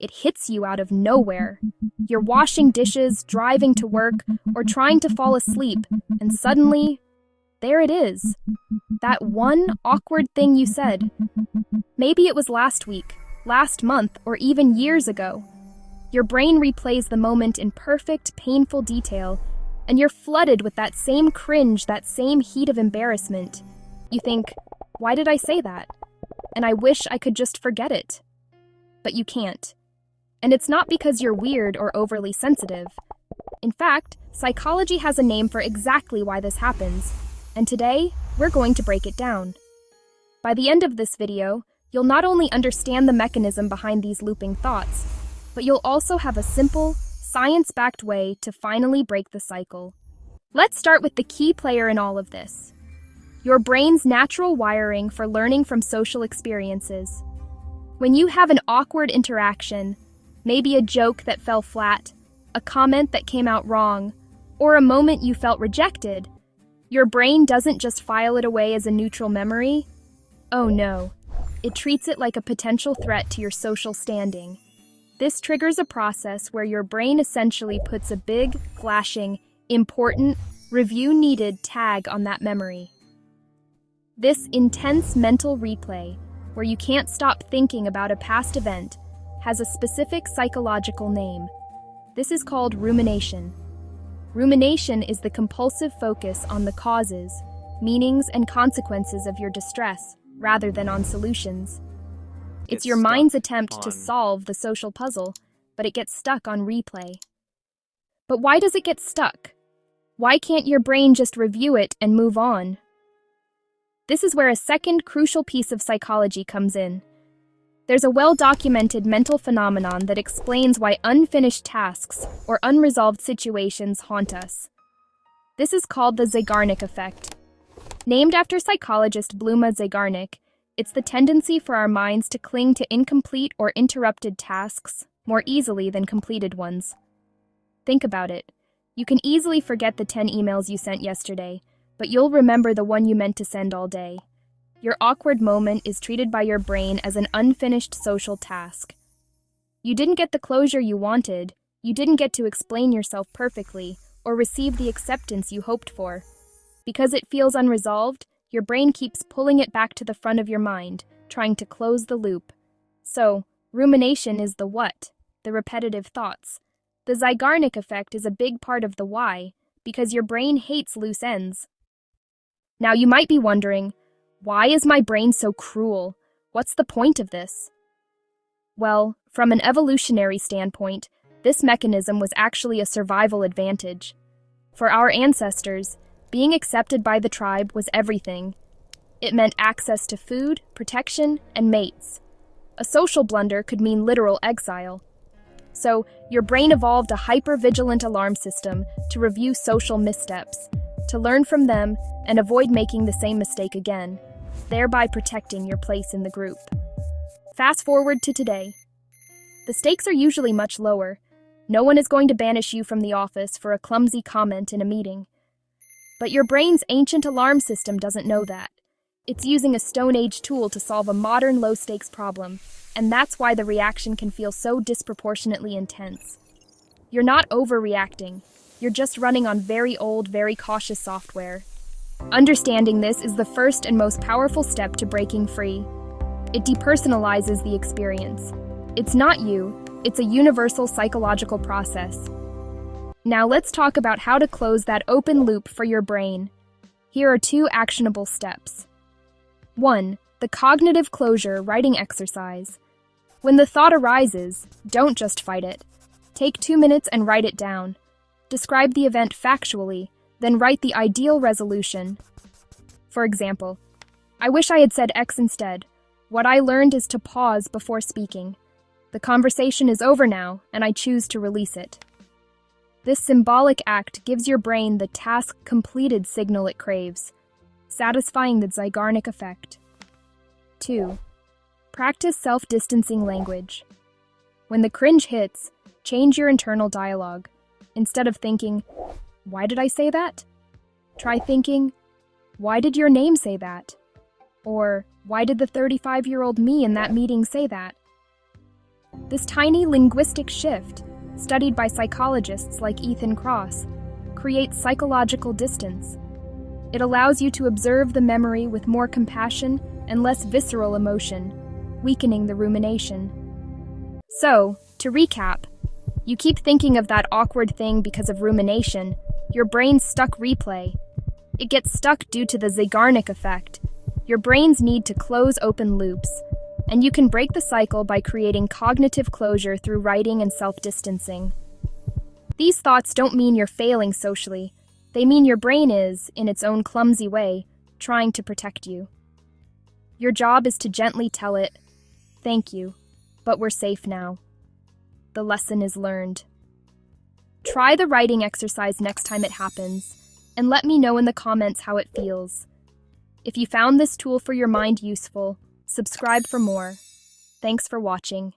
it hits you out of nowhere. You're washing dishes, driving to work, or trying to fall asleep, and suddenly, there it is. That one awkward thing you said. Maybe it was last week, last month, or even years ago. Your brain replays the moment in perfect, painful detail, and you're flooded with that same cringe, that same heat of embarrassment. You think, why did I say that? And I wish I could just forget it. But you can't. And it's not because you're weird or overly sensitive. In fact, psychology has a name for exactly why this happens, and today, we're going to break it down. By the end of this video, you'll not only understand the mechanism behind these looping thoughts, but you'll also have a simple, science-backed way to finally break the cycle. Let's start with the key player in all of this. Your brain's natural wiring for learning from social experiences. When you have an awkward interaction, maybe a joke that fell flat, a comment that came out wrong, or a moment you felt rejected, your brain doesn't just file it away as a neutral memory. Oh no, it treats it like a potential threat to your social standing. This triggers a process where your brain essentially puts a big, flashing, important, review-needed tag on that memory. This intense mental replay, where you can't stop thinking about a past event, has a specific psychological name. This is called rumination. Rumination is the compulsive focus on the causes, meanings, and consequences of your distress, rather than on solutions. It's your mind's attempt to solve the social puzzle, but it gets stuck on replay. But why does it get stuck? Why can't your brain just review it and move on? This is where a second crucial piece of psychology comes in. There's a well-documented mental phenomenon that explains why unfinished tasks or unresolved situations haunt us. This is called the Zeigarnik Effect. Named after psychologist Bluma Zeigarnik, it's the tendency for our minds to cling to incomplete or interrupted tasks more easily than completed ones. Think about it. You can easily forget the 10 emails you sent yesterday, but you'll remember the one you meant to send all day. Your awkward moment is treated by your brain as an unfinished social task. You didn't get the closure you wanted, you didn't get to explain yourself perfectly, or receive the acceptance you hoped for. Because it feels unresolved, your brain keeps pulling it back to the front of your mind, trying to close the loop. So, rumination is the what, the repetitive thoughts. The Zeigarnik Effect is a big part of the why, because your brain hates loose ends. Now you might be wondering, why is my brain so cruel? What's the point of this? Well, from an evolutionary standpoint, this mechanism was actually a survival advantage. For our ancestors, being accepted by the tribe was everything. It meant access to food, protection, and mates. A social blunder could mean literal exile. So, your brain evolved a hyper-vigilant alarm system to review social missteps, to learn from them and avoid making the same mistake again, thereby protecting your place in the group. Fast forward to today. The stakes are usually much lower. No one is going to banish you from the office for a clumsy comment in a meeting. But your brain's ancient alarm system doesn't know that. It's using a Stone Age tool to solve a modern low-stakes problem, and that's why the reaction can feel so disproportionately intense. You're not overreacting. You're just running on very old, very cautious software. Understanding this is the first and most powerful step to breaking free. It depersonalizes the experience. It's not you, it's a universal psychological process. Now let's talk about how to close that open loop for your brain. Here are 2 actionable steps. 1. The cognitive closure writing exercise. When the thought arises, don't just fight it. Take 2 minutes and write it down. Describe the event factually, then write the ideal resolution. For example, I wish I had said X instead. What I learned is to pause before speaking. The conversation is over now, and I choose to release it. This symbolic act gives your brain the task completed signal it craves, satisfying the Zeigarnik Effect. 2. Practice self-distancing language. When the cringe hits, change your internal dialogue. Instead of thinking, why did I say that? Try thinking, why did your name say that? Or, why did the 35-year-old me in that meeting say that? This tiny linguistic shift, studied by psychologists like Ethan Kross, creates psychological distance. It allows you to observe the memory with more compassion and less visceral emotion, weakening the rumination. So, to recap, you keep thinking of that awkward thing because of rumination, your brain's stuck replay. It gets stuck due to the Zeigarnik Effect. Your brain's need to close open loops, and you can break the cycle by creating cognitive closure through writing and self-distancing. These thoughts don't mean you're failing socially. They mean your brain is, in its own clumsy way, trying to protect you. Your job is to gently tell it, "Thank you, but we're safe now." The lesson is learned. Try the writing exercise next time it happens, and let me know in the comments how it feels. If you found this tool for your mind useful, subscribe for more. Thanks for watching.